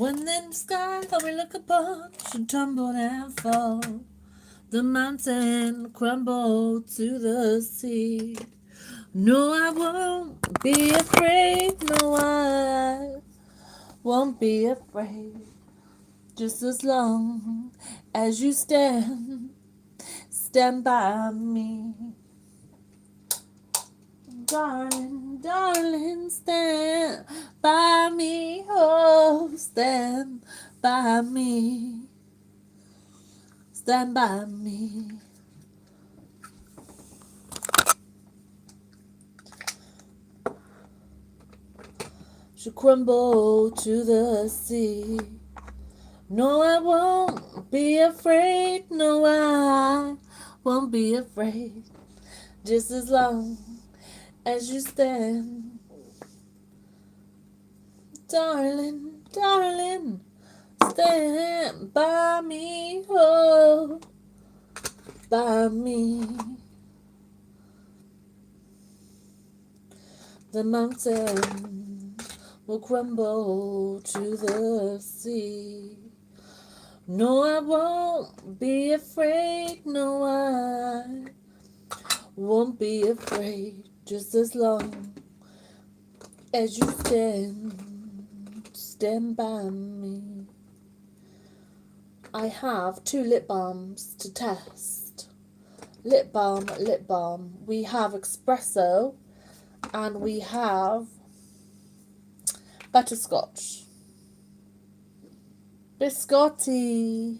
When in the sky that we look upon should tumble and fall, the mountain crumble to the sea. No, I won't be afraid. No, I won't be afraid. Just as long as you stand by me. Darling, darling, stand by me. Oh, stand by me. Stand by me. Should crumble to the sea. No, I won't be afraid. No, I won't be afraid. Just as long as you stand. Darling, darling, stand by me. Oh, by me. The mountain will crumble to the sea. No, I won't be afraid. No, I won't be afraid. Just as long as you stand by me. I have 2 lip balms to test. Lip balm, lip balm. We have espresso and we have butterscotch. Biscotti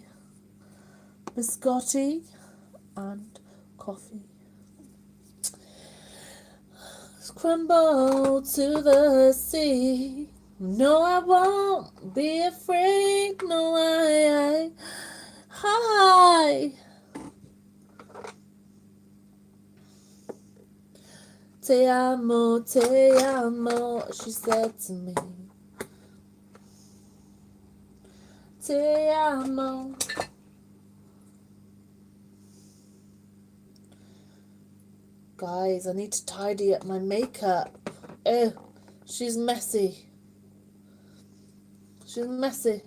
and coffee. Crumble to the sea. No, I won't be afraid. No, hi. Te amo, she said to me. Te amo. Guys, I need to tidy up my makeup. Oh, she's messy. She's messy.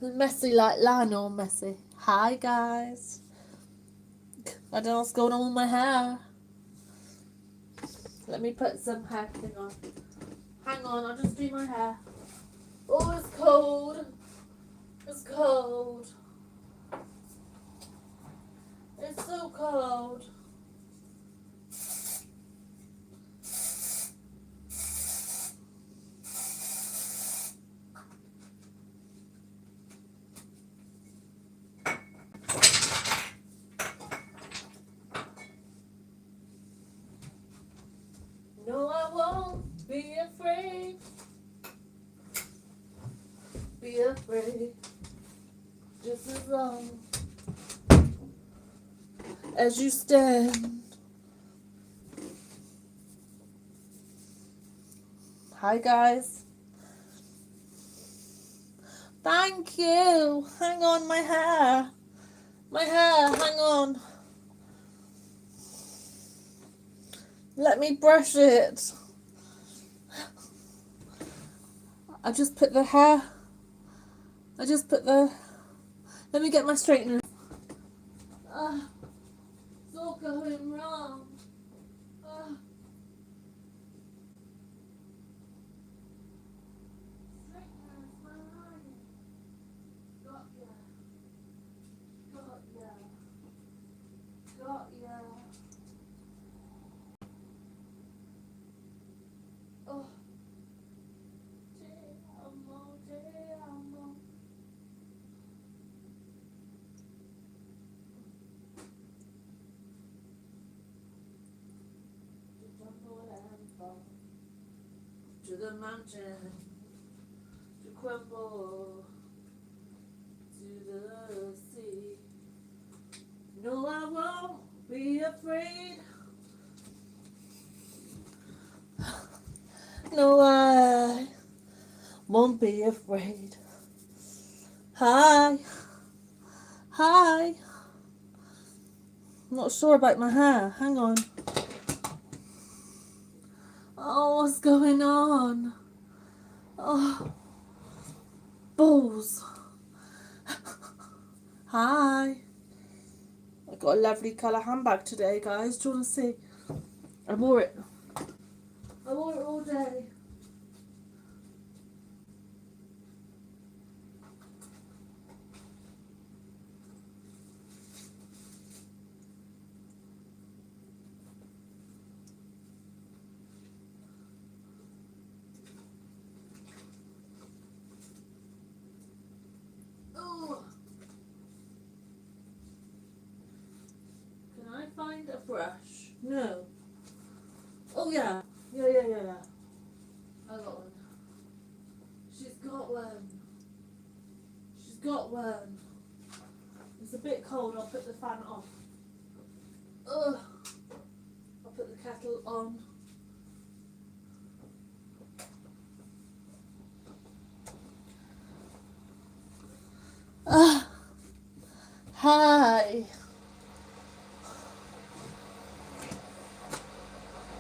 Messy like Lionel messy. Hi, guys. I don't know what's going on with my hair. Let me put some hair thing on. Hang on, I'll just do my hair. Oh, it's cold. It's cold. It's so cold. No, I won't be afraid. Be afraid. Just as long as you stand. Hi, guys. Thank you. Hang on, my hair. My hair, hang on. Let me brush it. I just put the hair. Let me get my straightener. It's all going wrong. Got ya. Oh. Te amo, te amo. To the mountain, to crumble to the sea. No, I won't be afraid. No, I won't be afraid. Hi. I'm not sure about my hair. Hang on. Oh, what's going on? Oh, balls. Hi. I got a lovely colour handbag today, guys. Do you want to see? I wore it. I wore it all day. Oh. Can I find a brush? No. Oh yeah. Yeah. I got one. She's got one. She's got one. It's a bit cold. I'll put the fan off. Ugh. I'll put the kettle on. Hi.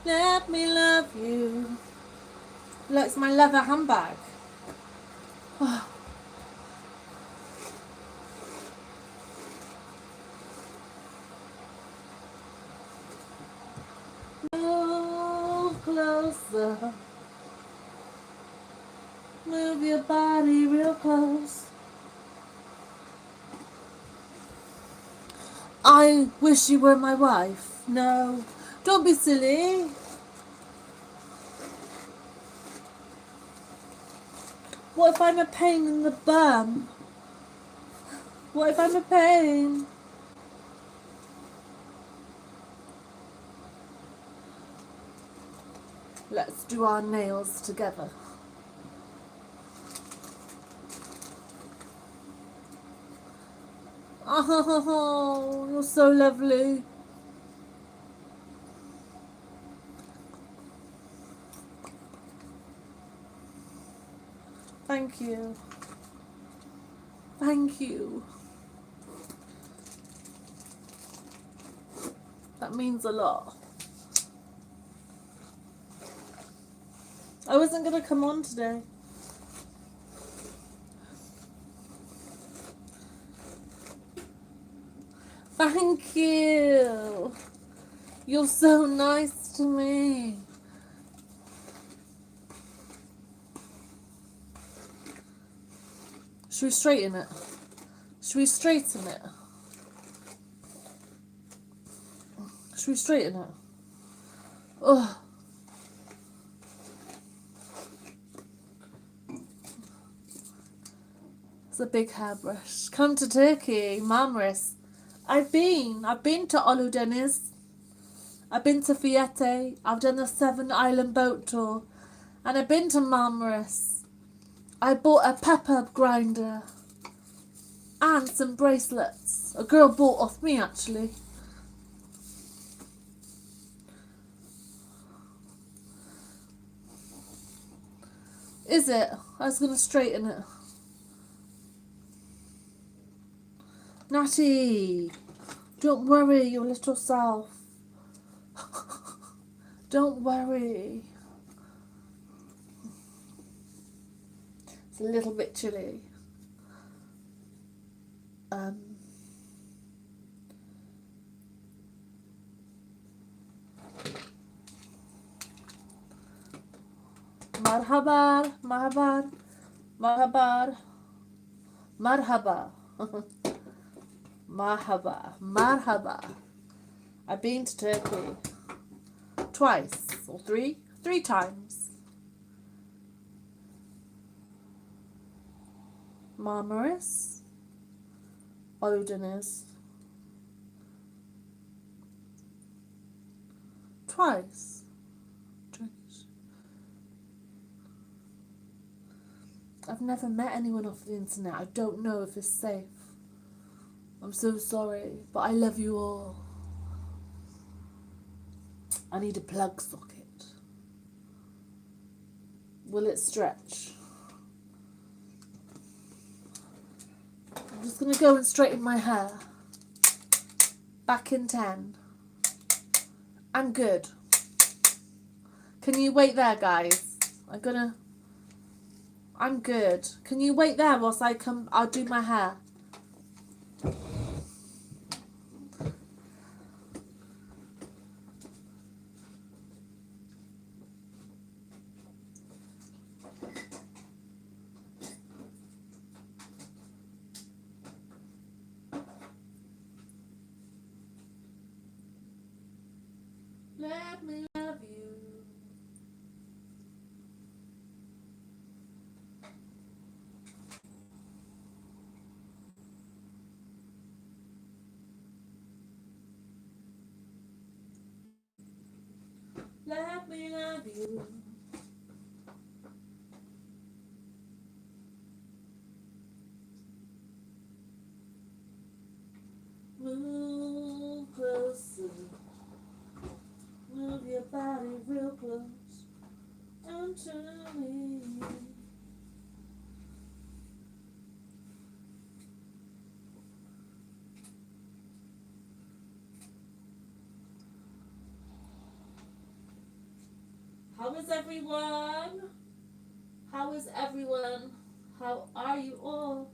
Let me love you. Look, it's my leather handbag. Move closer. Move your body real close. I wish you were my wife. No, don't be silly. What if I'm a pain in the bum? What if I'm a pain? Let's do our nails together. Oh, you're so lovely. Thank you. Thank you. That means a lot. I wasn't going to come on today. Thank you. You're so nice to me. Should we straighten it? Should we straighten it? Should we straighten it? Oh. It's a big hairbrush. Come to Turkey, Marmaris. I've been to Uludeniz. I've been to Fiyete. I've done the 7-island boat tour. And I've been to Marmaris. I bought a pepper grinder. And some bracelets. A girl bought off me, actually. Is it? I was going to straighten it. Natty, don't worry your little self. Don't worry. It's a little bit chilly. Marhaba, marhaba, marhaba, marhaba, marhaba, marhaba. I've been to Turkey twice or three times. Marmaris, Uludeniz, twice. I've never met anyone off the internet. I don't know if it's safe. I'm so sorry, but I love you all. I need a plug socket. Will it stretch? I'm just going to go and straighten my hair. Back in 10. I'm good. Can you wait there, guys? I'm gonna... I'm good. Can you wait there whilst I come? I'll do my hair. Let me love you. Let me love you. Move closer. Move your body real close onto me. How is everyone? How is everyone? How are you all?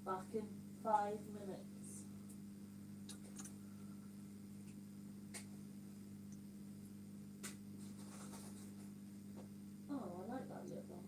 Back in 5 minutes. Oh, I like that lip balm.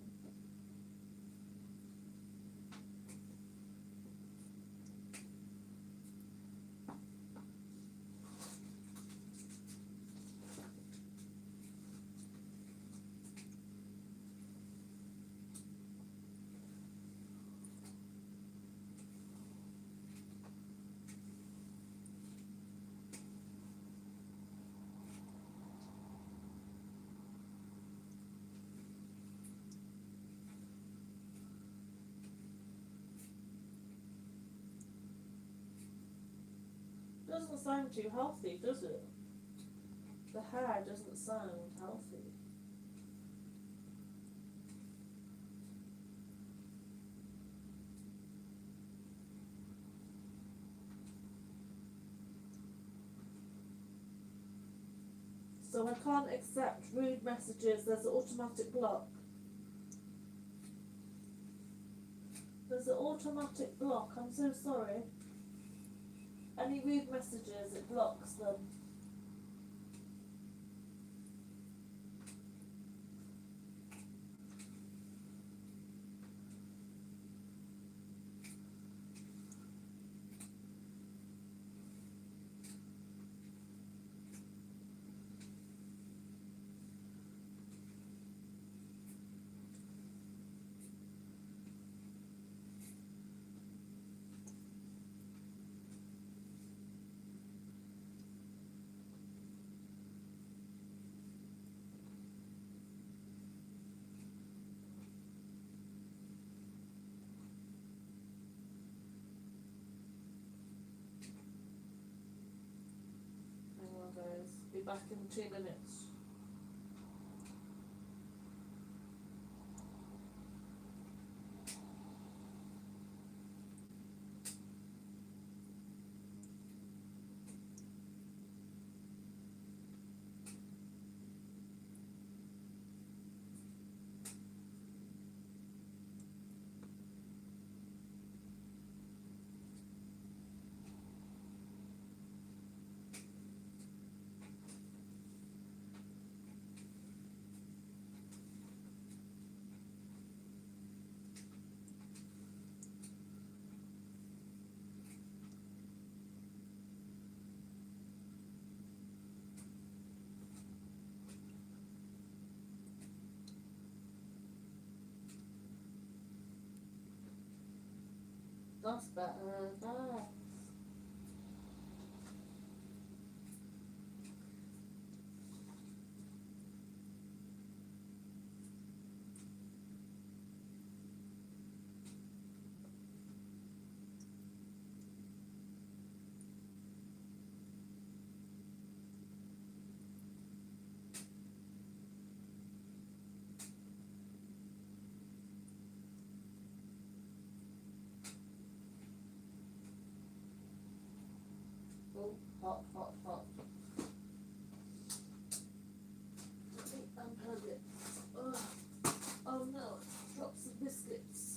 Doesn't sound too healthy, does it? The hair doesn't sound healthy. So I can't accept rude messages. There's an automatic block. There's an automatic block. I'm so sorry. Any rude messages, it blocks them. Hang on, guys. Be back in 2 minutes. That's better. Nice. hot, hot, hot. Let me unplug it. Ugh. Oh no, drop some biscuits.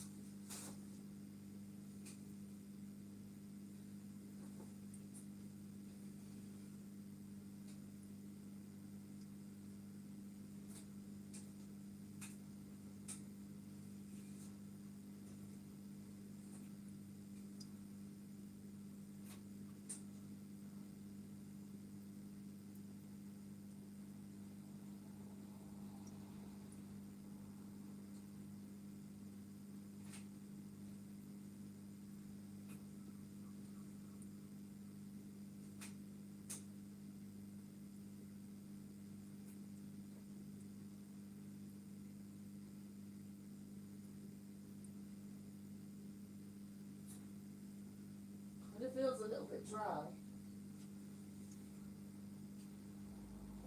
It feels a little bit dry.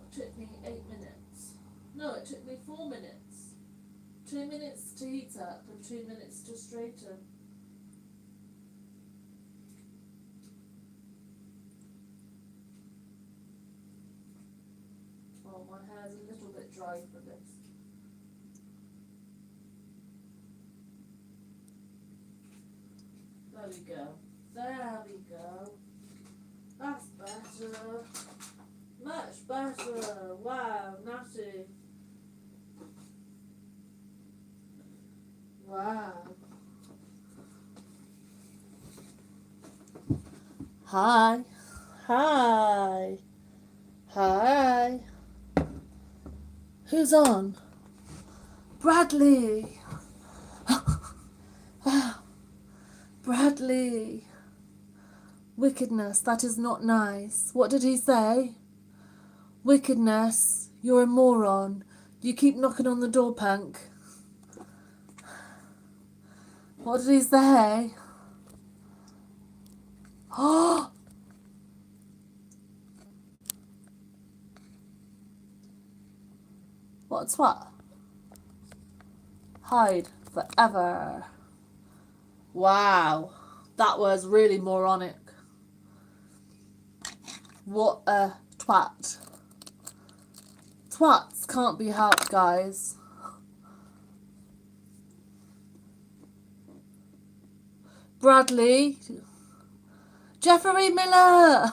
It took me 8 minutes. No, it took me 4 minutes. 2 minutes to heat up and 2 minutes to straighten. Oh, my hair's a little bit dry for this. There we go. There we go. That's better. Much better. Wow, Natty. Wow. Hi. Hi. Hi. Who's on? Bradley. Bradley. Wickedness, that is not nice. What did he say? Wickedness, you're a moron. You keep knocking on the door, punk. What did he say? Oh! What's what? Hide forever. Wow, that was really moronic. What a twat. Twats can't be helped, guys. Bradley. Jeffrey Miller.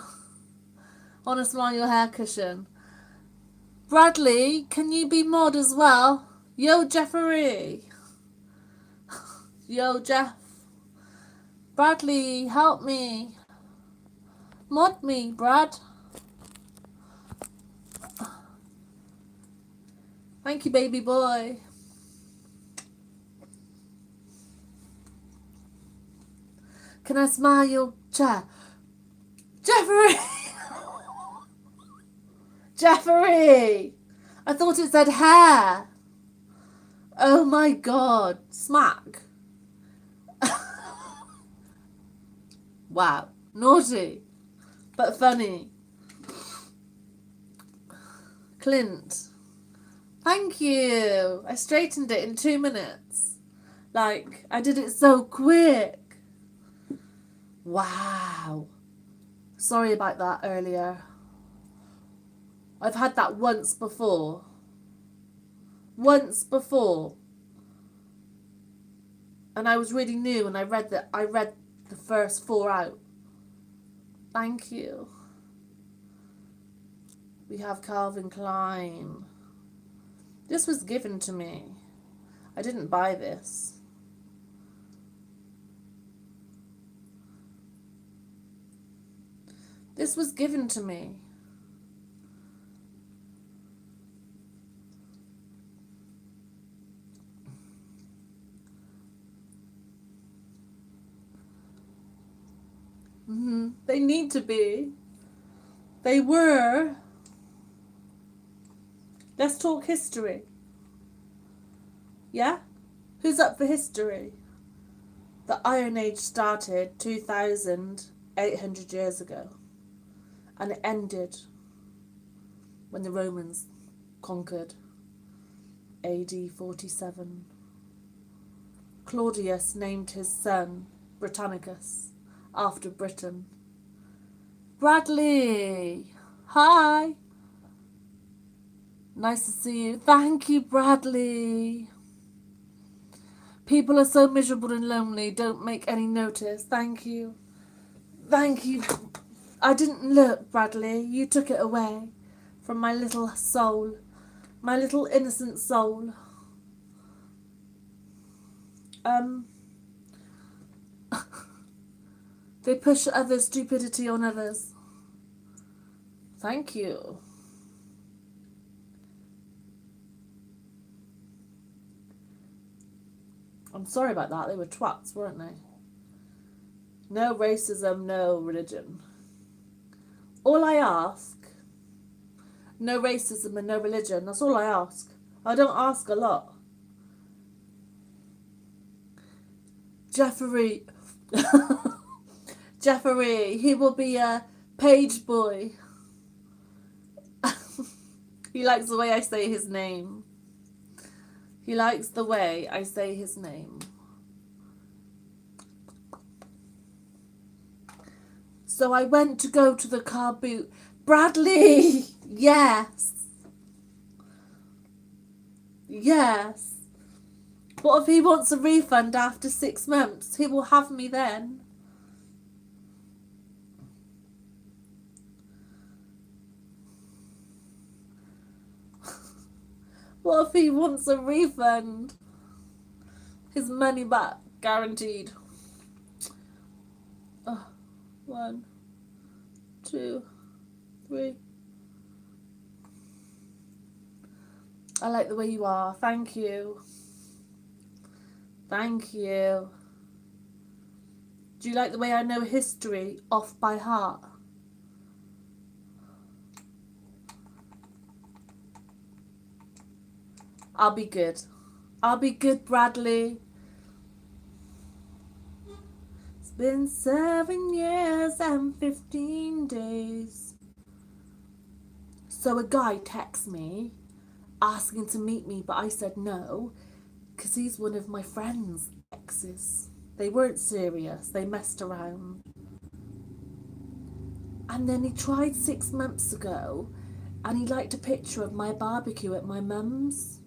Want to smile your hair cushion. Bradley, can you be mod as well? Yo, Jeffrey. Yo, Jeff. Bradley, help me. Mod me, Brad. Thank you, baby boy. Can I smile your chair? Jeffrey! Jeffrey! I thought it said hair. Oh my god. Smack. Wow. Naughty. But funny. Clint. Thank you. I straightened it in 2 minutes. Like, I did it so quick. Wow. Sorry about that earlier. I've had that once before. Once before. And I was really new and I read the first 4 out. Thank you. We have Calvin Klein. This was given to me. I didn't buy this. This was given to me. They need to be. They were. Let's talk history. Yeah? Who's up for history? The Iron Age started 2,800 years ago. And it ended when the Romans conquered. AD 47. Claudius named his son Britannicus after Britain. Bradley. Hi. Nice to see you. Thank you, Bradley. People are so miserable and lonely. Don't make any notice. Thank you. Thank you. I didn't look, Bradley. You took it away from my little soul. My little innocent soul. They push others' stupidity on others. Thank you. I'm sorry about that. They were twats, weren't they? No racism, no religion. All I ask, no racism and no religion. That's all I ask. I don't ask a lot. Jeffrey. Jeffrey, he will be a page boy. He likes the way I say his name. He likes the way I say his name. So I went to go to the car boot. Bradley! Yes. Yes. What if he wants a refund after 6 months? He will have me then. What if he wants a refund? His money back, guaranteed. Oh, 1, 2, 3. I like the way you are. Thank you. Thank you. Do you like the way I know history off by heart? I'll be good. I'll be good, Bradley. It's been 7 years and 15 days. So a guy texts me asking to meet me, but I said no because he's one of my friend's exes. They weren't serious. They messed around. And then he tried 6 months ago and he liked a picture of my barbecue at my mum's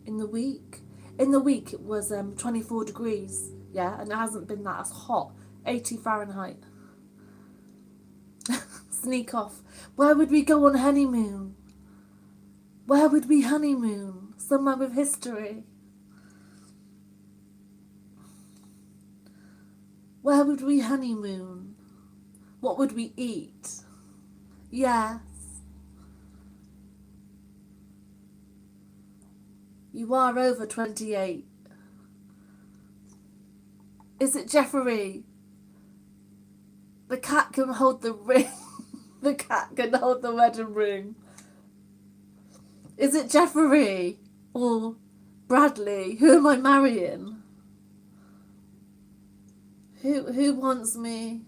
in the week. In the week it was 24 degrees. Yeah, and it hasn't been that as hot. 80 Fahrenheit. Sneak off. Where would we go on honeymoon? Where would we honeymoon? Somewhere with history. Where would we honeymoon? What would we eat? Yes. You are over 28. Is it Jeffrey? The cat can hold the ring. The cat can hold the wedding ring. Is it Jeffrey or Bradley? Who am I marrying? Who wants me?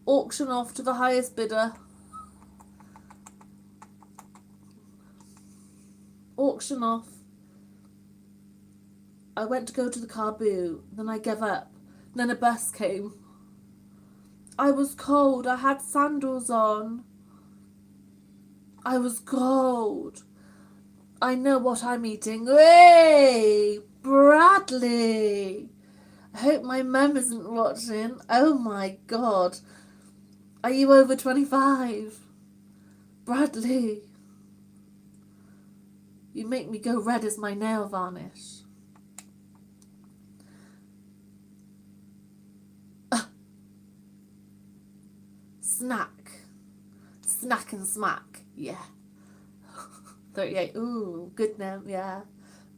Auction off to the highest bidder. Auction off. I went to go to the car boot, then I gave up. Then a bus came. I was cold. I had sandals on. I was cold. I know what I'm eating. Hey, Bradley. I hope my mum isn't watching. Oh my God. Are you over 25? Bradley. You make me go red as my nail varnish. Snack. Snack and smack. Yeah. 38. Ooh, good name. Yeah.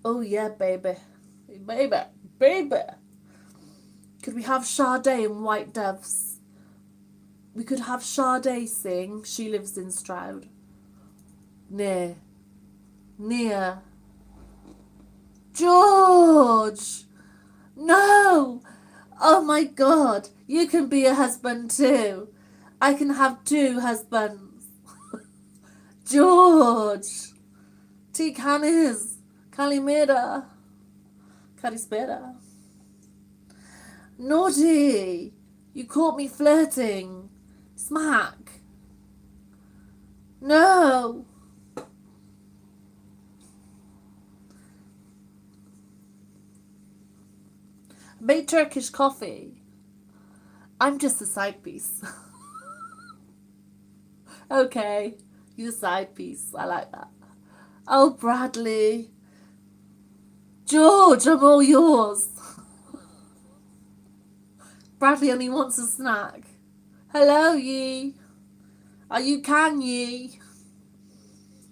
Oh yeah, baby. Baby. Baby. Could we have Sade and White Doves? We could have Sade sing She Lives in Stroud. Near. George! No! Oh my God. You can be a husband too. I can have 2 husbands. George! T. Canis. Calimera. Calispera. Naughty! You caught me flirting. Smack. No! Made Turkish coffee. I'm just a side piece. Okay, you're a side piece. I like that. Oh, Bradley. George, I'm all yours. Bradley only wants a snack. Hello, ye. Are you can ye?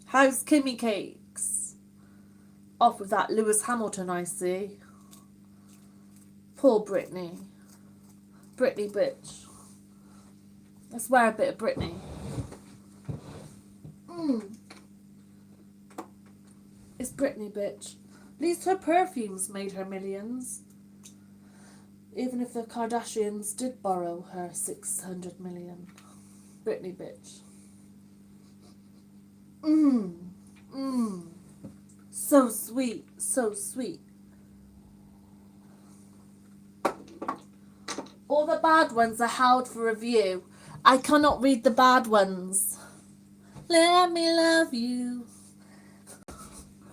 How's Kimmy Cakes? Off with that Lewis Hamilton, I see. Poor Brittany. Brittany bitch. Let's wear a bit of Brittany. It's Brittany bitch. At least her perfumes made her millions. Even if the Kardashians did borrow her 600 million. Brittany bitch. So sweet, so sweet. All the bad ones are held for review. I cannot read the bad ones. Let me love you.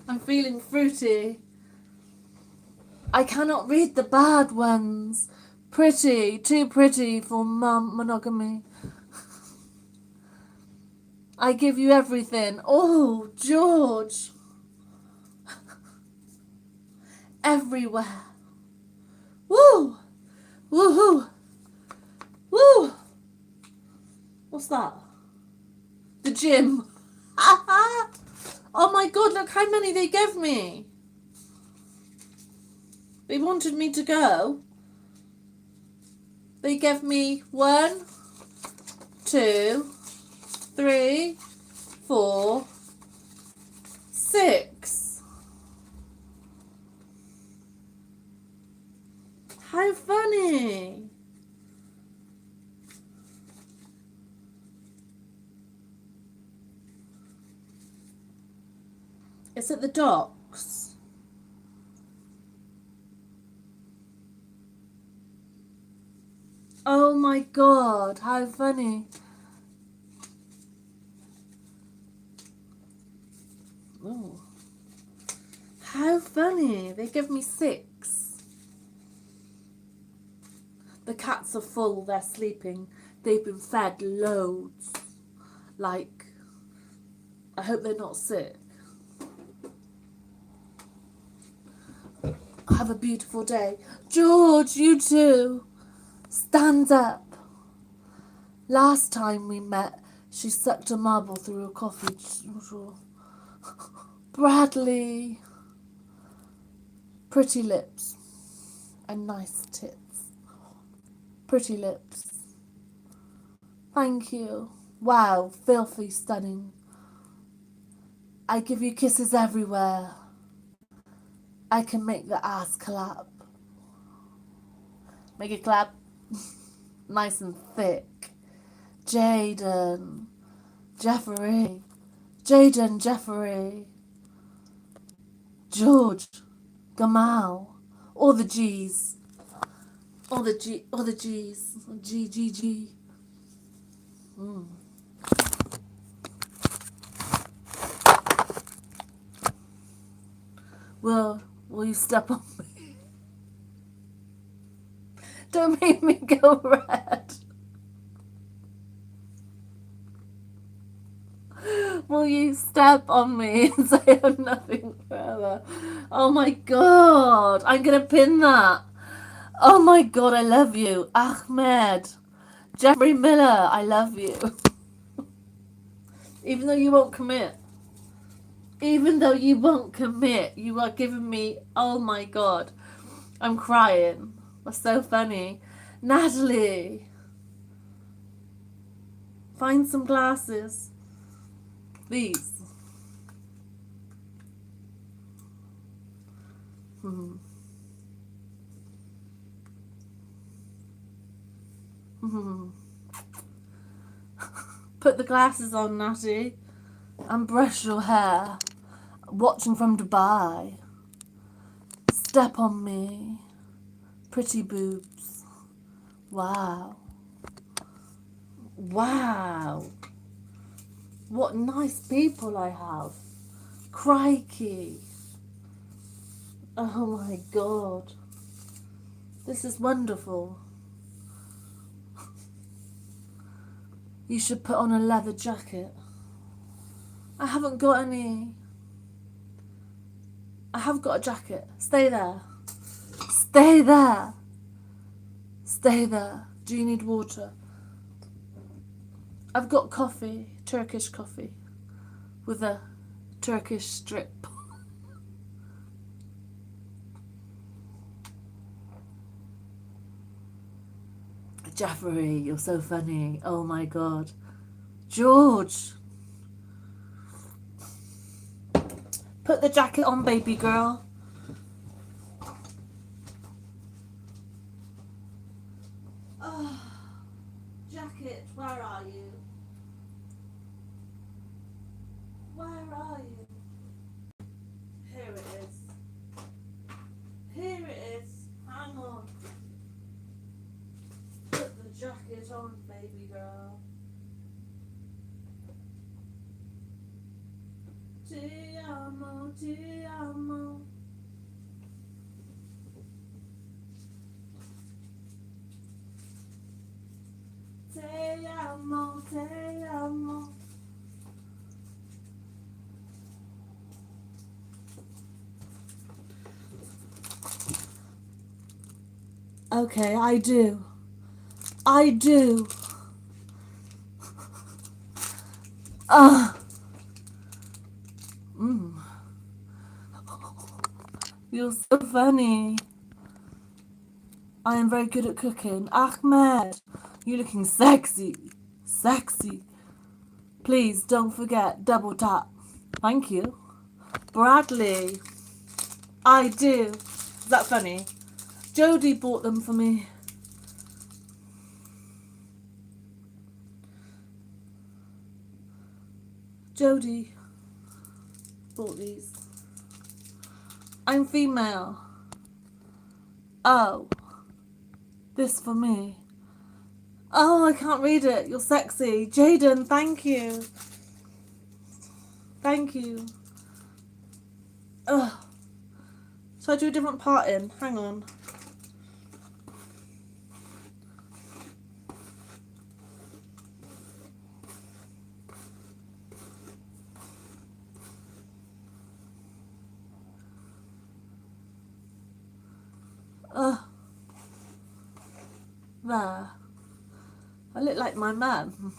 I'm feeling fruity. I cannot read the bad ones. Pretty, too pretty for monogamy. I give you everything. Oh, George. Everywhere. Woo! Woohoo! Woo! What's that? The gym. Oh my god, look how many they gave me. They wanted me to go. They gave me 1, 2, 3, 4, 6. How funny. It's at the docks. Oh my god, how funny. Oh. How funny. They give me 6. The cats are full, they're sleeping. They've been fed loads. Like, I hope they're not sick. Have a beautiful day. George, you too. Stand up. Last time we met, she sucked a marble through a coffee straw. Bradley. Pretty lips and nice tits. Pretty lips. Thank you. Wow, filthy stunning. I give you kisses everywhere. I can make the ass clap. Make it clap. Nice and thick. Jaden. Jeffrey. Jaden Jeffrey. George. Gamal. All the G's. All the G's. G. Will you step on me? Don't make me go red. Will you step on me and say I'm nothing forever? Oh my god, I'm gonna pin that. Oh my god, I love you. Ahmed. Jeffrey Miller, I love you. Even though you won't commit. Even though you won't commit, you are giving me, oh my god. I'm crying. That's so funny. Natalie. Find some glasses. Please. Put the glasses on, Natty, and brush your hair. Watching from Dubai. Step on me. Pretty boobs. Wow. Wow. What nice people I have. Crikey. Oh my God. This is wonderful. You should put on a leather jacket. I haven't got any. I have got a jacket. Stay there. Stay there. Stay there. Do you need water? I've got coffee. Turkish coffee. With a Turkish strip. Jeffrey, you're so funny. Oh my God. George. Put the jacket on, baby girl. Oh, jacket, where are you? Where are you? Here it is. Here it is. Hang on. Put the jacket on, baby girl. Ti amo, ti amo. Te amo, te amo. Okay, I do. I do. Ah. You're so funny. I am very good at cooking. Ahmed, you're looking sexy. Sexy. Please don't forget, double tap. Thank you. Bradley. I do. Is that funny? Jodie bought them for me. Jodie bought these. I'm female. Oh. This for me. Oh, I can't read it. You're sexy. Jaden, thank you. Thank you. Ugh. Should I do a different part in? Hang on. Ugh. There. I look like my mum.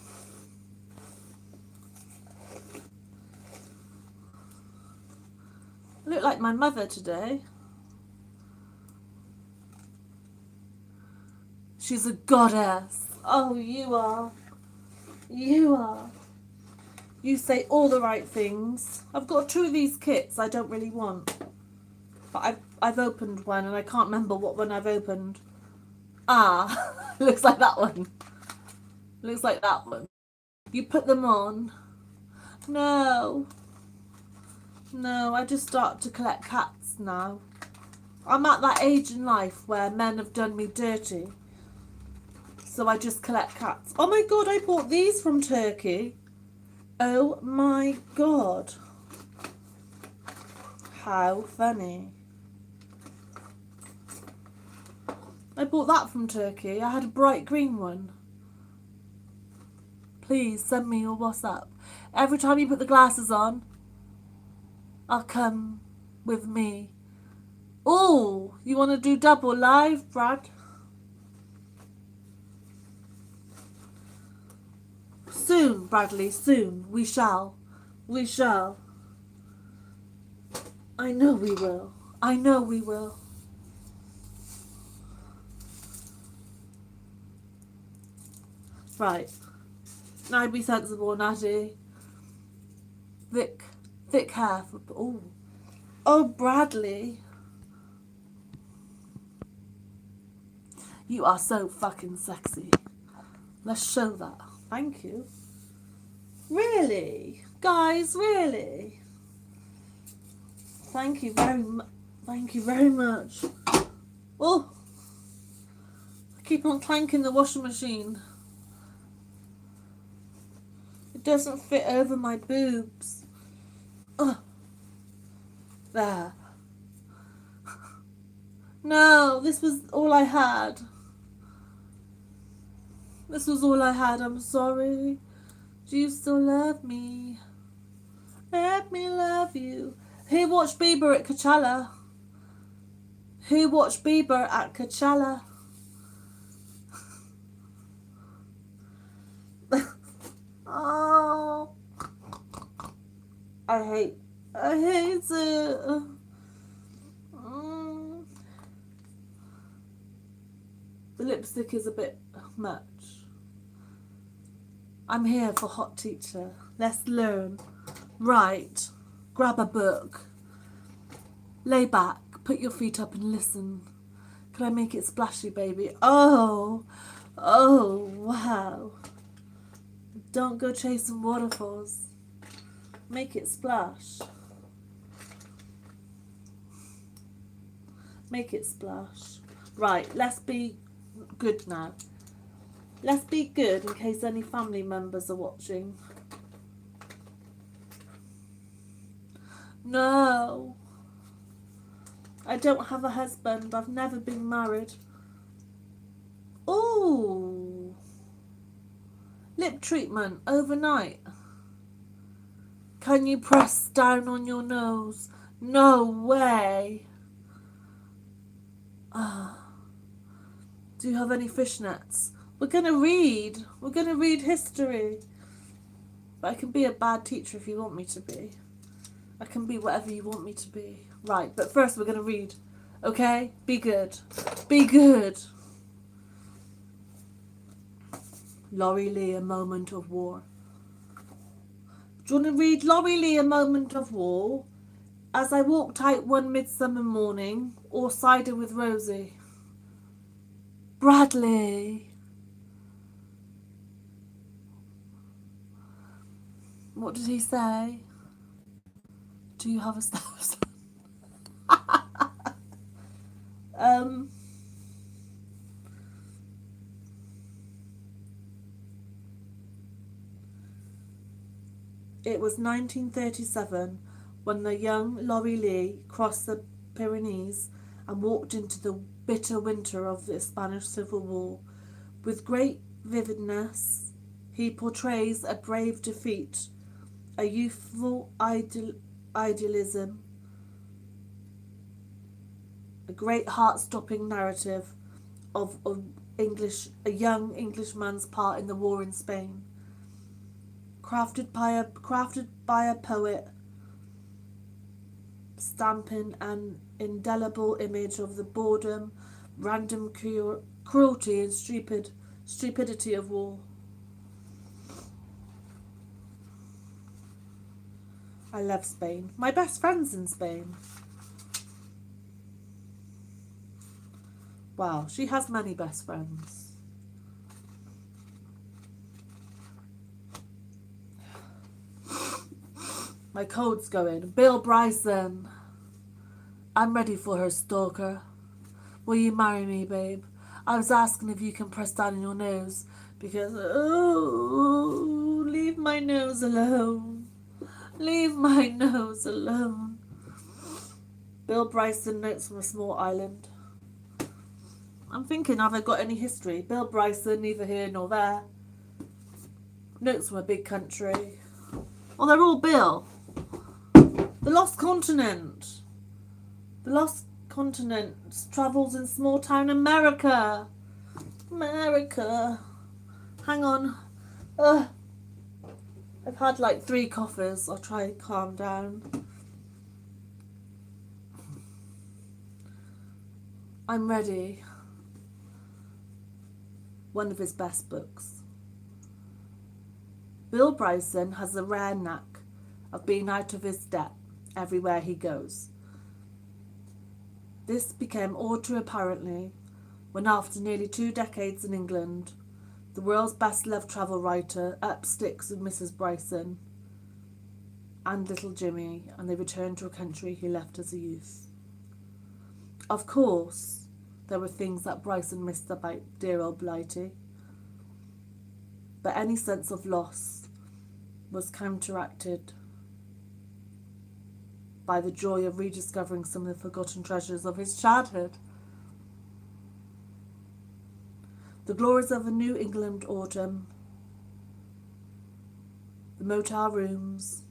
I look like my mother today. She's a goddess. Oh, you are. You are. You say all the right things. I've got 2 of these kits I don't really want. But I've opened one and I can't remember what one I've opened. Ah, looks like that one. Looks like that one. You put them on. No. No, I just start to collect cats now. I'm at that age in life where men have done me dirty. So I just collect cats. Oh my God, I bought these from Turkey. Oh my God. How funny. I bought that from Turkey. I had a bright green one. Please send me your WhatsApp. Every time you put the glasses on, I'll come with me. Oh, you want to do double live, Brad? Soon, Bradley, soon. We shall. We shall. I know we will. I know we will. Right. Now be sensible, Natty. Thick hair. Oh, Bradley. You are so fucking sexy. Let's show that. Thank you. Really? Guys, really? Thank you very much. Thank you very much. Oh, I keep on clanking the washing machine. It doesn't fit over my boobs. Ugh. There. No, this was all I had. This was all I had. I'm sorry. Do you still love me? Let me love you. Who watched Bieber at Coachella? Who watched Bieber at Coachella? Oh, I hate it. The lipstick is a bit much. I'm here for Hot Teacher. Let's learn. Write. Grab a book. Lay back. Put your feet up and listen. Can I make it splashy, baby? Oh, wow. Don't go chasing waterfalls. Make it splash. Make it splash. Right, let's be good now. Let's be good in case any family members are watching. No. I don't have a husband. I've never been married. Ooh. Lip treatment overnight. Can you press down on your nose? No way. Do you have any fishnets? We're going to read. We're going to read history. But I can be a bad teacher if you want me to be. I can be whatever you want me to be. Right, but first we're going to read. Okay? Be good. Be good. Laurie Lee, A Moment of War. Do you want to read Laurie Lee, A Moment of War? As I walked out one midsummer morning, or cider with Rosie. Bradley. What did he say? Do you have a stepson? It was 1937 when the young Laurie Lee crossed the Pyrenees and walked into the bitter winter of the Spanish Civil War. With great vividness, he portrays a brave defeat, a youthful idealism, a great heart-stopping narrative of a young Englishman's part in the war in Spain. Crafted by a poet, stamping an indelible image of the boredom, random cruelty and stupidity of war. I love Spain. My best friend's in Spain. Wow, she has many best friends. My code's going. Bill Bryson. I'm ready for her, stalker. Will you marry me, babe? I was asking if you can press down on your nose because, oh, leave my nose alone. Leave my nose alone. Bill Bryson, Notes from a Small Island. I'm thinking, have I got any history? Bill Bryson, neither here nor there. Notes from a Big Country. Oh, they're all Bill. The Lost Continent. The Lost Continent travels in small town America. America. Hang on. I've had like 3 coffees. I'll try to calm down. I'm ready. One of his best books. Bill Bryson has a rare knack of being out of his depth everywhere he goes. This became all too apparently when, after nearly 2 decades in England, the world's best-loved travel writer up sticks with Mrs. Bryson and little Jimmy, and they returned to a country he left as a youth. Of course, there were things that Bryson missed about dear old Blighty. But any sense of loss was counteracted by the joy of rediscovering some of the forgotten treasures of his childhood. The glories of a New England autumn, the motel rooms,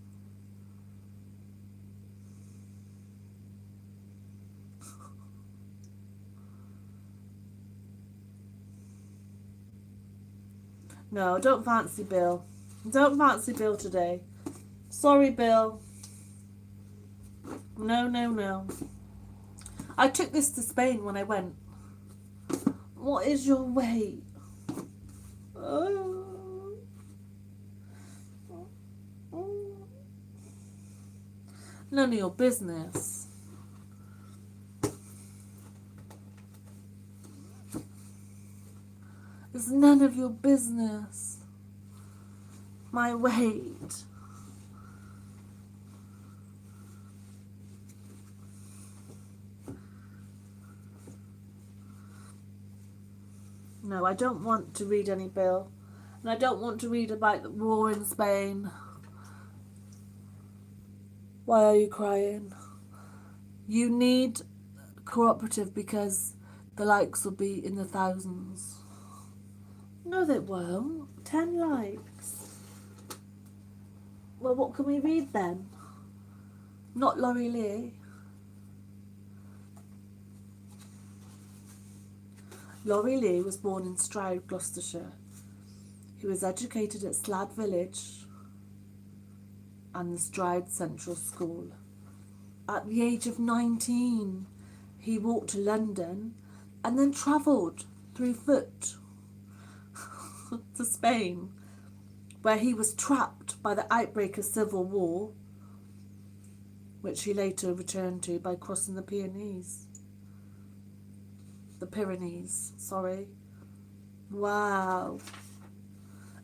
no, don't fancy Bill. Don't fancy Bill today. Sorry, Bill. No, no, no. I took this to Spain when I went. What is your weight? Oh. None of your business. It's none of your business. My weight. No, I don't want to read any Bill. And I don't want to read about the war in Spain. Why are you crying? You need cooperative because the likes will be in the thousands. No, they won't. 10 likes. Well, what can we read then? Not Laurie Lee. Laurie Lee was born in Stroud, Gloucestershire. He was educated at Slad Village and the Stroud Central School. At the age of 19, he walked to London and then travelled through foot to Spain, where he was trapped by the outbreak of civil war, which he later returned to by crossing the Pyrenees. Wow.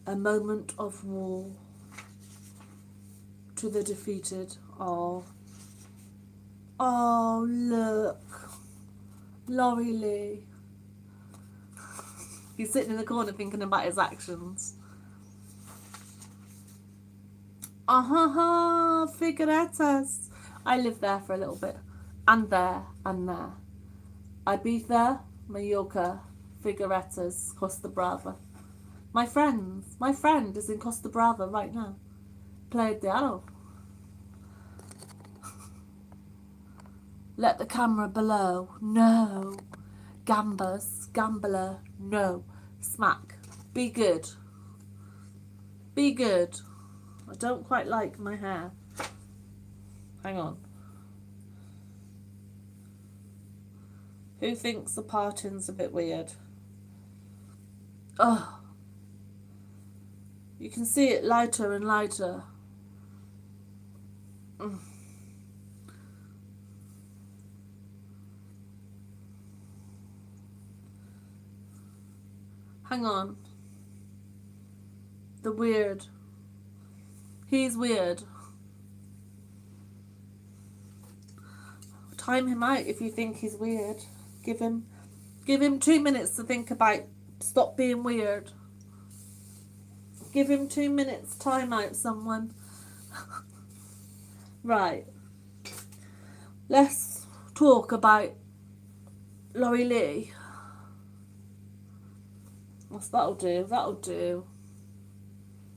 A moment of war to the defeated. Oh, look. Laurie Lee. He's sitting in the corner thinking about his actions. Figueretas. I lived there for a little bit. And there, and there. Ibiza, Mallorca, Figueretas, Costa Brava. My friend is in Costa Brava right now. Playa de Aro. Let the camera below. No. Gambas, gambler, no. Smack. Be good. Be good. I don't quite like my hair. Hang on. Who thinks the parting's a bit weird? Oh. You can see it lighter and lighter. Hang on. The weird. He's weird. Time him out if you think he's weird. Give him 2 minutes to think about stop being weird. Give him 2 minutes time out, someone. Right. Let's talk about Laurie Lee. That'll do.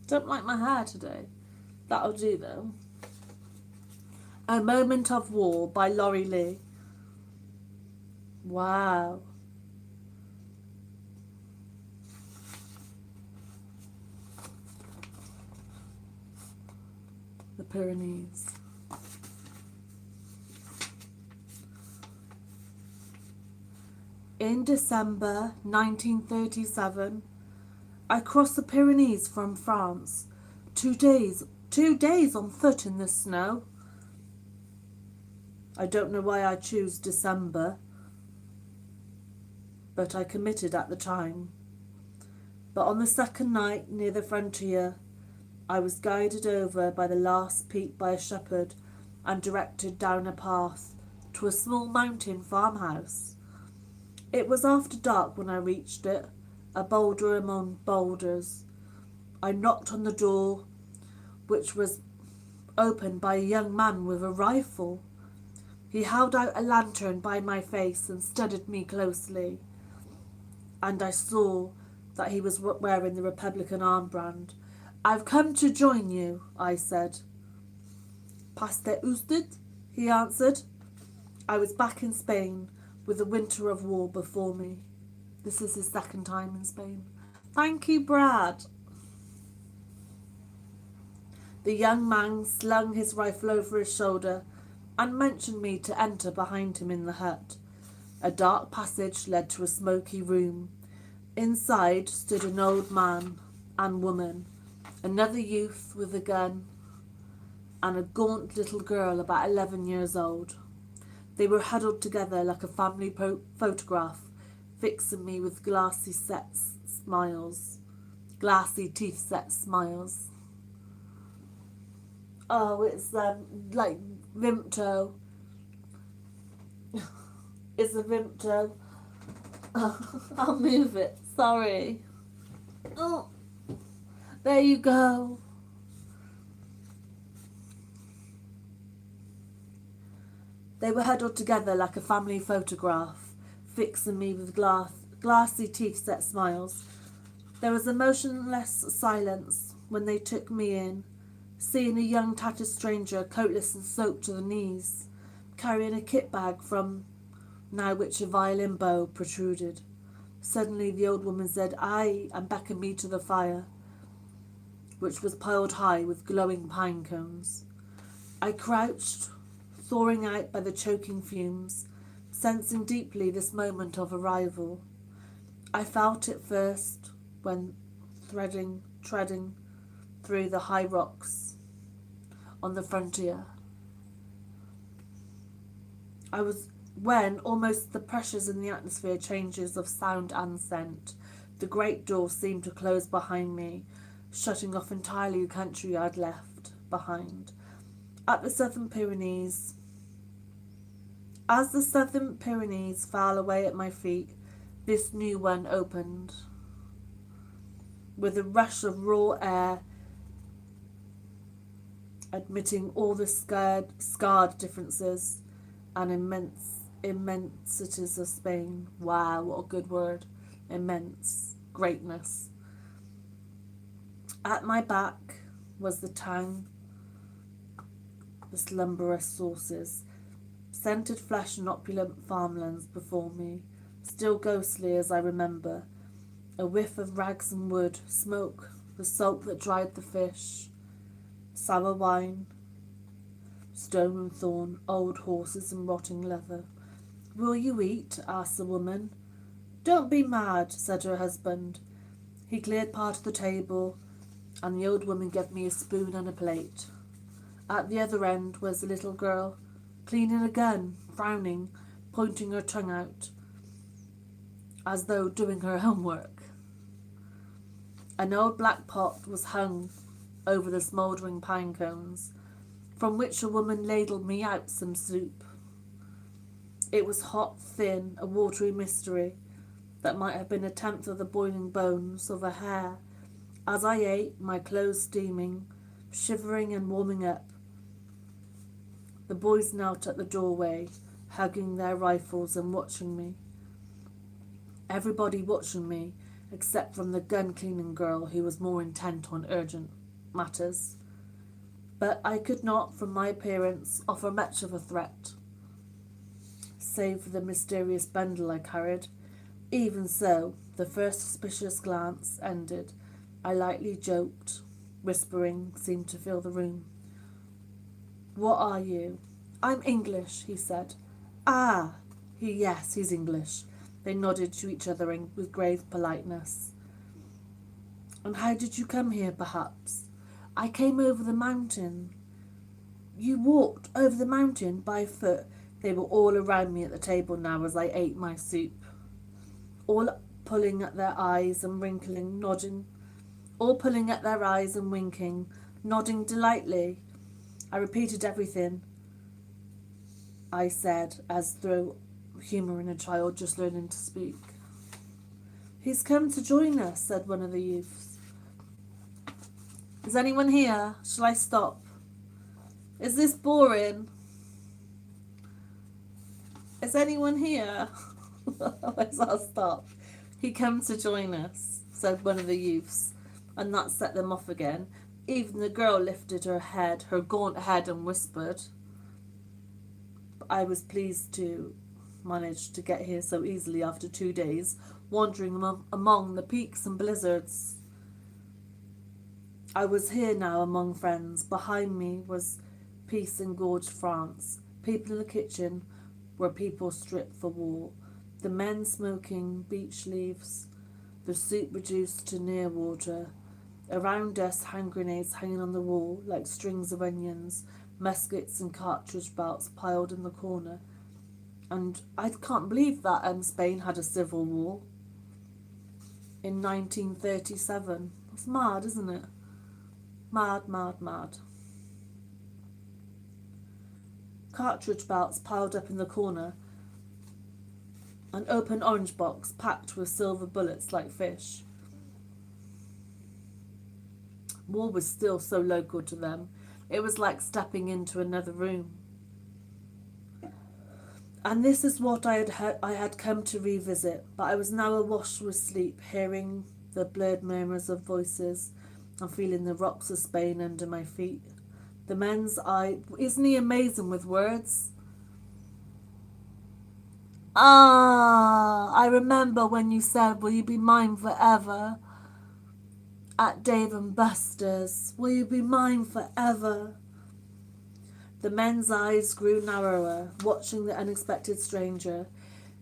Don't like my hair today. That'll do though. A Moment of War by Laurie Lee. Wow. The Pyrenees. In December 1937, I crossed the Pyrenees from France. 2 days on foot in the snow. I don't know why I choose December, but I committed at the time. But on the second night near the frontier, I was guided over by the last peak by a shepherd and directed down a path to a small mountain farmhouse. It was after dark when I reached it, a boulder among boulders. I knocked on the door, which was opened by a young man with a rifle. He held out a lantern by my face and studied me closely, and I saw that he was wearing the Republican armband. "I've come to join you," I said. "Paste usted?" he answered. I was back in Spain with the winter of war before me. This is his second time in Spain. Thank you, Brad. The young man slung his rifle over his shoulder and motioned me to enter behind him in the hut. A dark passage led to a smoky room. Inside stood an old man and woman, another youth with a gun, and a gaunt little girl about 11 years old. They were huddled together like a family photograph, fixing me with glassy teeth set smiles. Oh, it's like Vimto. It's a Vimto. Oh, I'll move it. Sorry. Oh, there you go. They were huddled together like a family photograph, fixing me with glassy teeth-set smiles. There was a motionless silence when they took me in, seeing a young tattered stranger, coatless and soaked to the knees, carrying a kit bag from now which a violin bow protruded. Suddenly the old woman said, "Aye," and beckoned me to the fire, which was piled high with glowing pine cones. I crouched, thawing out by the choking fumes, sensing deeply this moment of arrival. I felt it first when treading through the high rocks on the frontier. When almost the pressures in the atmosphere changes of sound and scent, the great door seemed to close behind me, shutting off entirely the country I'd left behind. As the Southern Pyrenees fell away at my feet, this new one opened. With a rush of raw air, admitting all the scarred differences and immensities of Spain. Wow, what a good word. Immense greatness. At my back was the town, the slumberous sources, scented flesh and opulent farmlands before me, still ghostly as I remember. A whiff of rags and wood, smoke, the salt that dried the fish, sour wine, stone and thorn, old horses and rotting leather. "Will you eat?" asked the woman. "Don't be mad," said her husband. He cleared part of the table, and the old woman gave me a spoon and a plate. At the other end was a little girl, cleaning a gun, frowning, pointing her tongue out, as though doing her homework. An old black pot was hung over the smouldering pine cones, from which a woman ladled me out some soup. It was hot, thin, a watery mystery that might have been a tenth of the boiling bones of a hare. As I ate, my clothes steaming, shivering and warming up, the boys knelt at the doorway, hugging their rifles and watching me. Everybody watching me, except from the gun-cleaning girl, who was more intent on urgent matters. But I could not, from my appearance, offer much of a threat, save for the mysterious bundle I carried. Even so, the first suspicious glance ended, I lightly joked. Whispering seemed to fill the room. "What are you?" "I'm English," he said. "Ah, yes, he's English." They nodded to each other with grave politeness. "And how did you come here, perhaps?" "I came over the mountain." "You walked over the mountain by foot?" They were all around me at the table now as I ate my soup, all pulling at their eyes and winking, nodding delightedly. I repeated everything I said as though humouring a child just learning to speak. "He's come to join us," said one of the youths. "Is anyone here? Shall I stop? Is this boring? Is anyone here?" I'll stop. "He come to join us," said one of the youths, and that set them off again. Even the girl lifted her gaunt head, and whispered. I was pleased to manage to get here so easily after 2 days, wandering among the peaks and blizzards. I was here now among friends. Behind me was peace in gorged France. People in the kitchen were people stripped for war. The men smoking beech leaves, the soup reduced to near water. Around us, hand grenades hanging on the wall like strings of onions, muskets and cartridge belts piled in the corner. And I can't believe that Spain had a civil war in 1937. It's mad, isn't it? Mad, mad, mad. Cartridge belts piled up in the corner. An open orange box packed with silver bullets like fish. War was still so local to them. It was like stepping into another room. And this is what I had come to revisit, but I was now awash with sleep, hearing the blurred murmurs of voices and feeling the rocks of Spain under my feet. The men's eye... Isn't he amazing with words? I remember when you said, "Will you be mine forever?" At Dave and Buster's. "Will you be mine forever?" The men's eyes grew narrower, watching the unexpected stranger.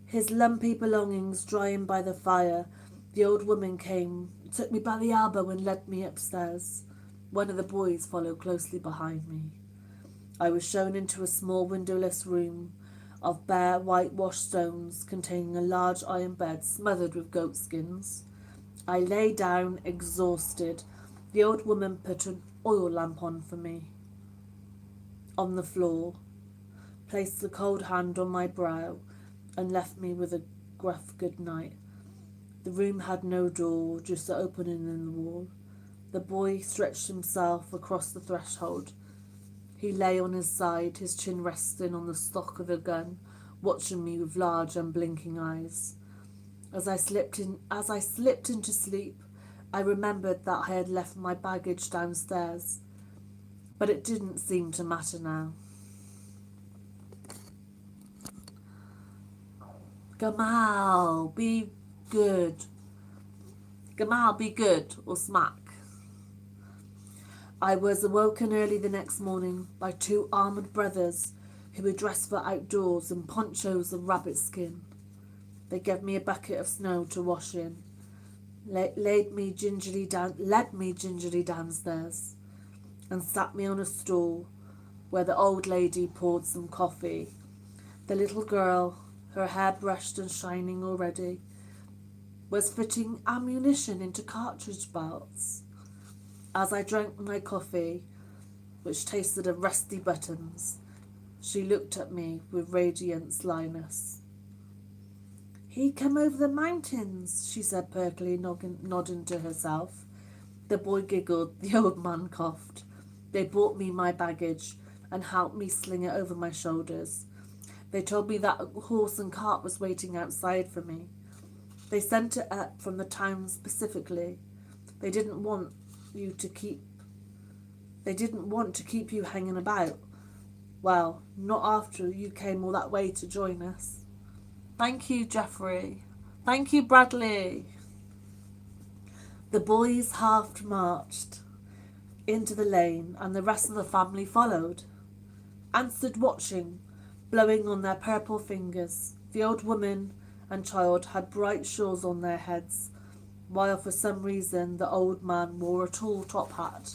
His lumpy belongings drying by the fire. The old woman came, took me by the elbow and led me upstairs. One of the boys followed closely behind me. I was shown into a small windowless room of bare whitewashed stones containing a large iron bed smothered with goat skins. I lay down, exhausted. The old woman put an oil lamp on for me. On the floor, placed a cold hand on my brow, and left me with a gruff good night. The room had no door, just an opening in the wall. The boy stretched himself across the threshold. He lay on his side, his chin resting on the stock of a gun, watching me with large, unblinking eyes. As I slipped into sleep, I remembered that I had left my baggage downstairs, but it didn't seem to matter now. Gamal, be good. Gamal, be good, or smack. I was awoken early the next morning by 2 armoured brothers who were dressed for outdoors in ponchos of rabbit skin. They gave me a bucket of snow to wash in, led me gingerly downstairs, and sat me on a stool where the old lady poured some coffee. The little girl, her hair brushed and shining already, was fitting ammunition into cartridge belts. As I drank my coffee, which tasted of rusty buttons, she looked at me with radiant slyness. "He come over the mountains," she said perkily, nodding to herself. The boy giggled, the old man coughed. They brought me my baggage and helped me sling it over my shoulders. They told me that a horse and cart was waiting outside for me. They sent it up from the town specifically. They didn't want to keep you hanging about. Well, not after you came all that way to join us. Thank you, Geoffrey. Thank you, Bradley. The boys half marched into the lane, and the rest of the family followed and stood watching, blowing on their purple fingers. The old woman and child had bright shawls on their heads, while for some reason the old man wore a tall top hat.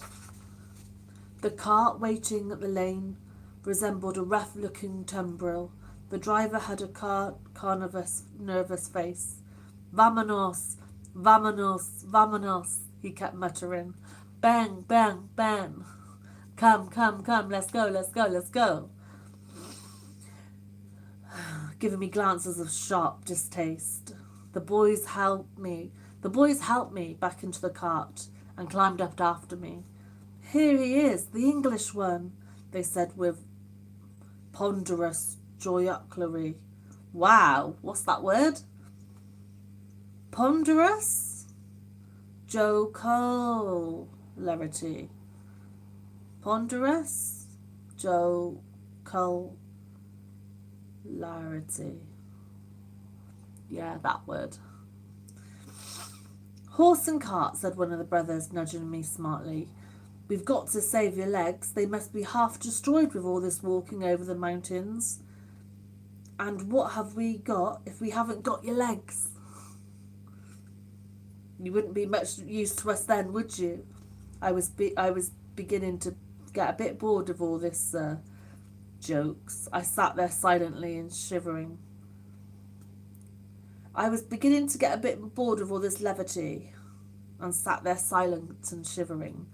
The cart waiting at the lane resembled a rough-looking tumbril. The driver had a nervous face. "Vamonos, vamonos, vamonos," he kept muttering. "Bang, bang, bang. Come, come, come, let's go, let's go, let's go." giving me glances of sharp distaste. The boys helped me. The boys helped me back into the cart and climbed up after me. Here he is, the English one, they said with ponderous jocularity. Wow, what's that word? Ponderous jocularity. Ponderous jocularity. Yeah, that word. Horse and cart, said one of the brothers, nudging me smartly. We've got to save your legs. They must be half destroyed with all this walking over the mountains. And what have we got if we haven't got your legs? You wouldn't be much use to us then, would you? I was beginning to get a bit bored of all this jokes. I sat there silently and shivering. I was beginning to get a bit bored of all this levity and sat there silent and shivering.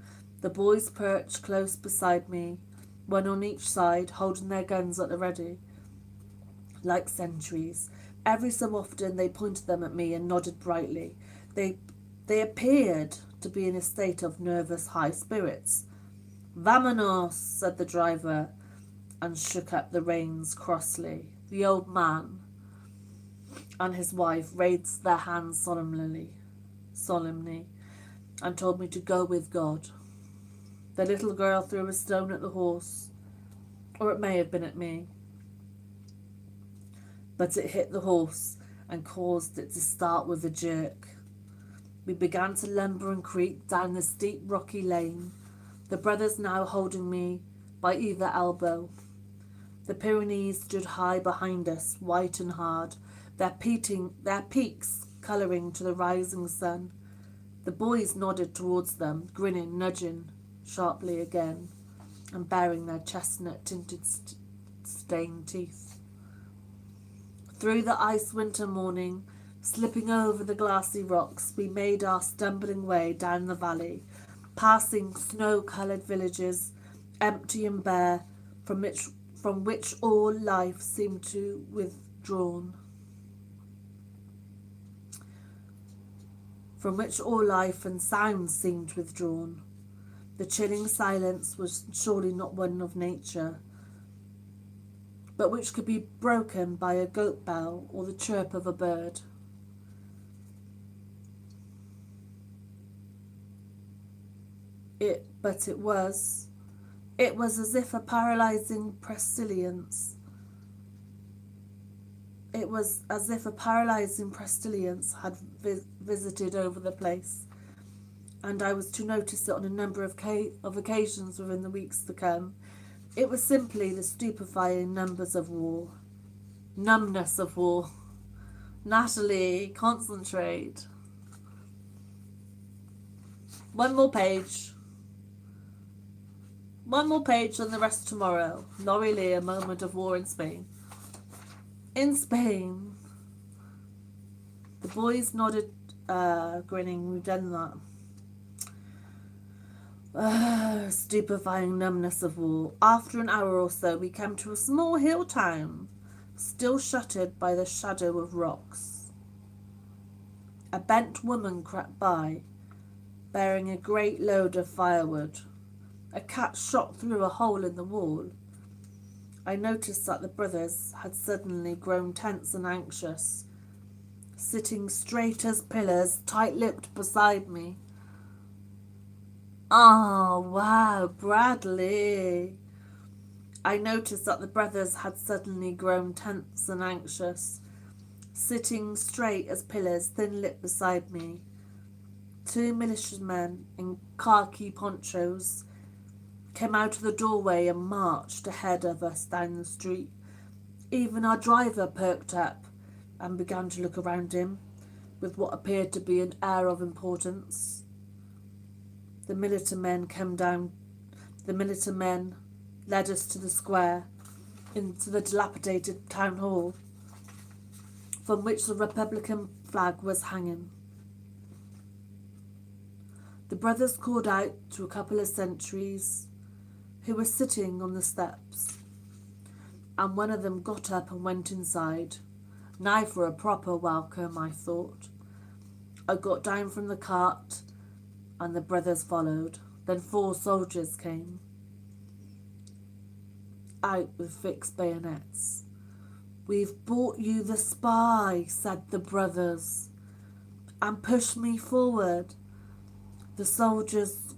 The boys perched close beside me, one on each side, holding their guns at the ready, like sentries. Every so often they pointed them at me and nodded brightly. They appeared to be in a state of nervous high spirits. Vamonos, said the driver, and shook up the reins crossly. The old man and his wife raised their hands solemnly, and told me to go with God. The little girl threw a stone at the horse, or it may have been at me, but it hit the horse and caused it to start with a jerk. We began to lumber and creak down the steep rocky lane, the brothers now holding me by either elbow. The Pyrenees stood high behind us, white and hard, their peaks colouring to the rising sun. The boys nodded towards them, grinning, nudging sharply again, and baring their chestnut-tinted stained teeth. Through the ice winter morning, slipping over the glassy rocks, we made our stumbling way down the valley, passing snow-coloured villages, empty and bare, from which all life seemed to withdrawn. From which all life and sound seemed withdrawn. The chilling silence was surely not one of nature, but which could be broken by a goat bell or the chirp of a bird. It was as if a paralysing pestilence. It was as if a paralysing pestilence had visited over the place, and I was to notice it on a number of occasions within the weeks to come. It was simply the stupefying numbness of war. Natalie, concentrate. One more page and the rest tomorrow. Laurie Lee, A Moment of War in Spain. In Spain. The boys nodded, grinning. We've done that. Stupefying numbness of war. After an hour or so, we came to a small hill town, still shuttered by the shadow of rocks. A bent woman crept by, bearing a great load of firewood. A cat shot through a hole in the wall. I noticed that the brothers had suddenly grown tense and anxious, sitting straight as pillars, tight-lipped beside me. Oh, wow, Bradley. I noticed that the brothers had suddenly grown tense and anxious, sitting straight as pillars, thin-lipped beside me. 2 militiamen in khaki ponchos came out of the doorway and marched ahead of us down the street. Even our driver perked up and began to look around him with what appeared to be an air of importance. The military men led us to the square, into the dilapidated town hall, from which the Republican flag was hanging. The brothers called out to a couple of sentries who were sitting on the steps. and one of them got up and went inside. Now for a proper welcome, I thought. I got down from the cart and the brothers followed. Then 4 soldiers came out with fixed bayonets. "We've brought you the spy," said the brothers, and pushed me forward. The soldiers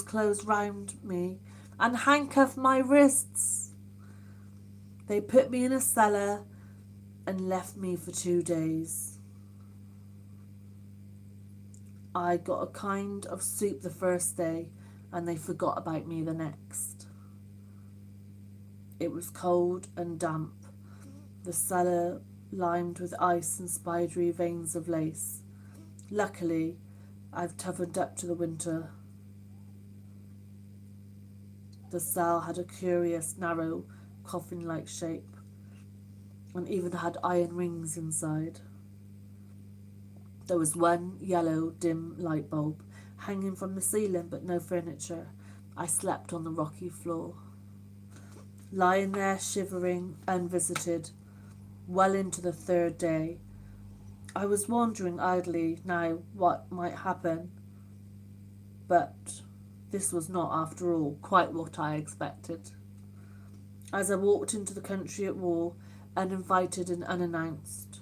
closed round me and handcuffed my wrists. They put me in a cellar and left me for 2 days. I got a kind of soup the first day, and they forgot about me the next. It was cold and damp, the cellar lined with ice and spidery veins of lace. Luckily, I've toughened up to the winter. The cell had a curious, narrow, coffin-like shape, and even had iron rings inside. There was one yellow, dim light bulb hanging from the ceiling, but no furniture. I slept on the rocky floor. Lying there, shivering, unvisited, well into the 3rd day, I was wondering idly now what might happen, but this was not, after all, quite what I expected. As I walked into the country at war, uninvited and unannounced,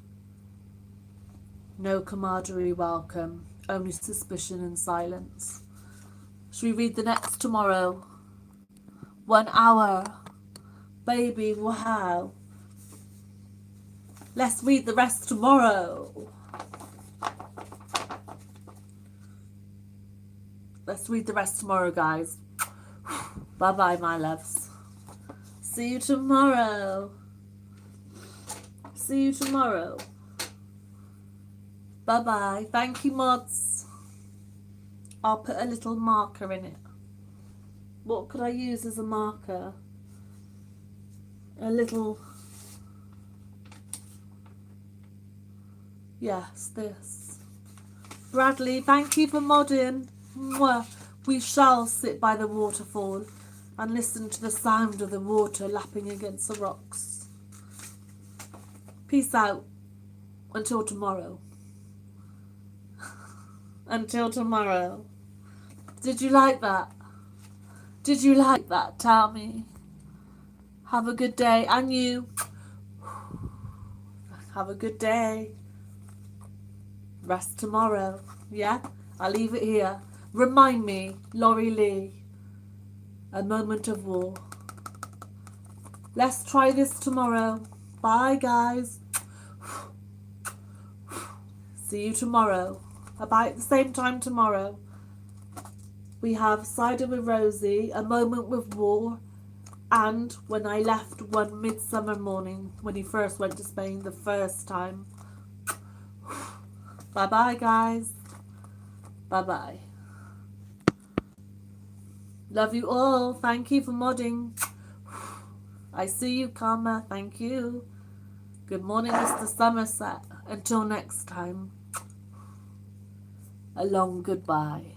no camaraderie welcome, only suspicion and silence. Shall we read the next tomorrow? 1 hour. Baby, wow. Let's read the rest tomorrow. Let's read the rest tomorrow, guys. Bye-bye, my loves. See you tomorrow. See you tomorrow. Bye-bye. Thank you, mods. I'll put a little marker in it. What could I use as a marker? A little... Yes, this. Bradley, thank you for modding. Mwah. We shall sit by the waterfall and listen to the sound of the water lapping against the rocks. Peace out. Until tomorrow. Until tomorrow. Did you like that? Did you like that? Tell me. Have a good day. And you. Have a good day. Rest tomorrow. Yeah? I'll leave it here. Remind me, Laurie Lee. A moment of war. Let's try this tomorrow. Bye, guys. See you tomorrow. About the same time tomorrow. We have Cider with Rosie, A Moment with War, and When I Left One Midsummer Morning, when he first went to Spain the first time. Bye-bye, guys. Bye-bye. Love you all. Thank you for modding. I see you, Karma. Thank you. Good morning, Mr. Somerset. Until next time. A long goodbye.